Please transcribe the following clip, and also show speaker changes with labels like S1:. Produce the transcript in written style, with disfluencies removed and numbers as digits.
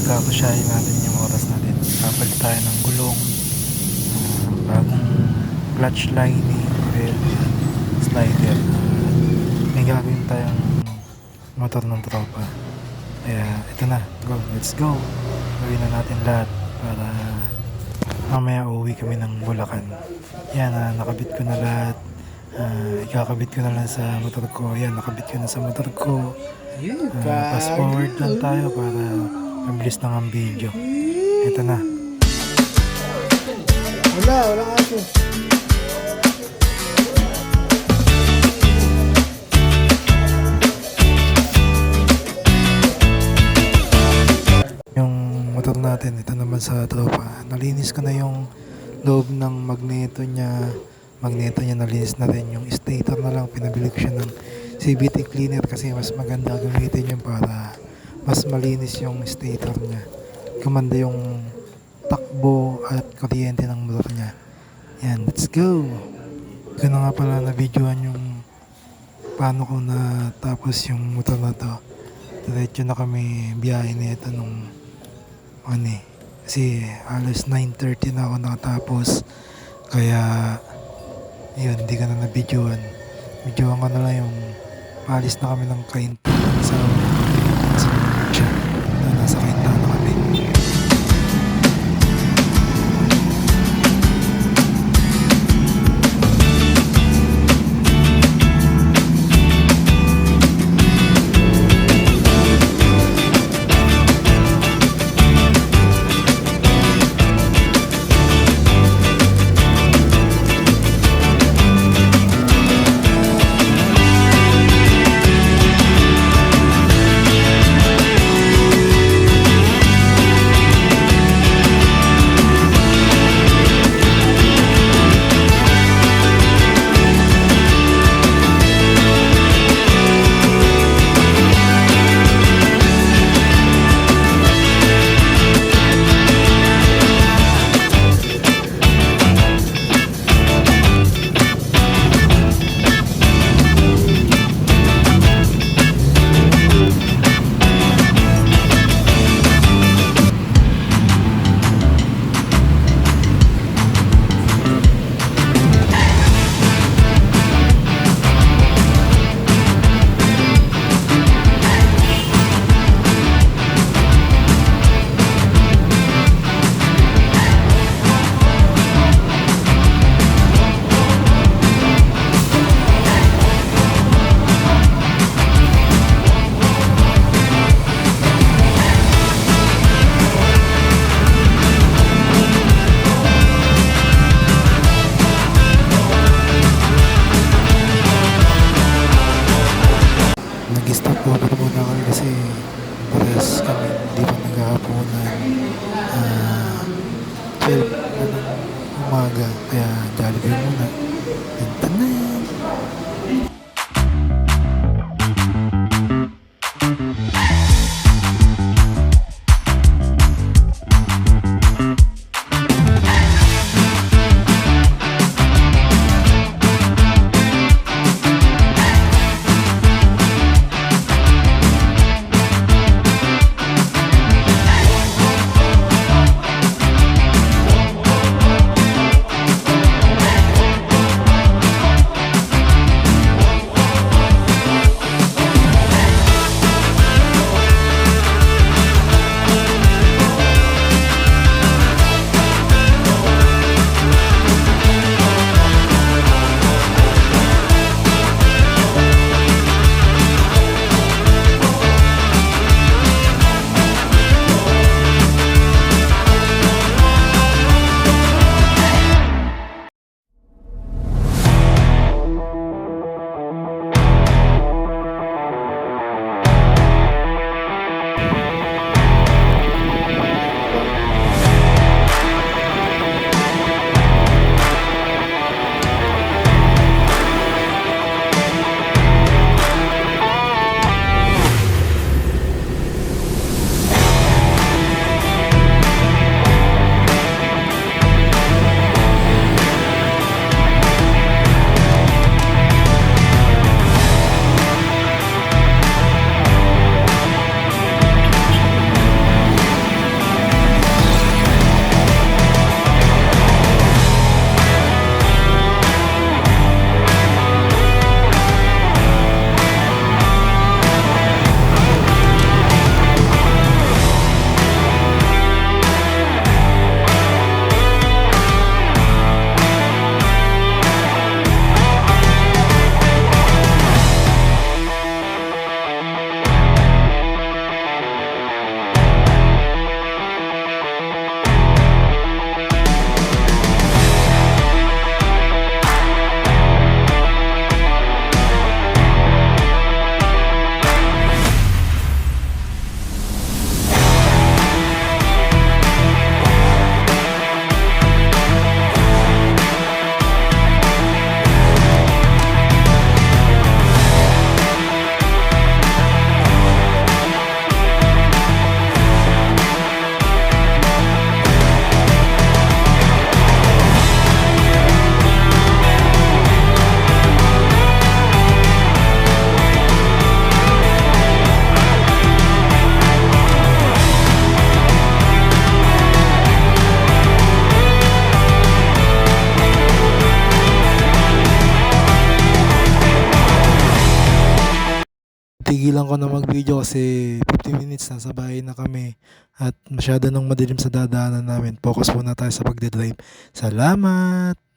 S1: Tapos siyahin natin yung oras natin. Kapalit tayo ng gulong, bagong clutch lining, belt, slider. May gagawin tayong motor ng tropa. Kaya ito na, let's go. Gawin na natin lahat para mamaya uuwi kami ng Bulacan. Yan, nakabit ko na lahat. Ikakabit ko na lang sa motor ko. Yan, nakabit ko na sa motor ko. Fast forward lang tayo para mabilis lang ang video. Ito na.
S2: Walang aso.
S1: Yung motor natin, ito naman sa tropa. Nalinis ko na yung loob ng magneto niya. Nalinis na rin. Yung stator na lang, pinabili ko siya ng CVT cleaner kasi mas maganda gamitin yun para mas malinis yung stator niya. Kumanda yung takbo at kuryente ng motor niya. Yan, let's go! Ko na nga pala na videoan yung paano ko na tapos yung motor na to. Diretso na kami biyahe na ito nung kasi alas 9:30 na ako nakatapos. Kaya yun, hindi ka na na-videoan. Videoan ko na lang yung paalis na kami ng Kainta sa siya na nasa Kainta na kami. Nag-stop over muna kami kasi parehas kami hindi pa naghahaponan. 12 na ng umaga kaya Jollibee muna. Ito na. titigilan ko na mag-video kasi 15 minutes na sa bahay na kami at masyado nang madilim sa dadaanan namin. Focus muna tayo sa pagdadrive. Salamat!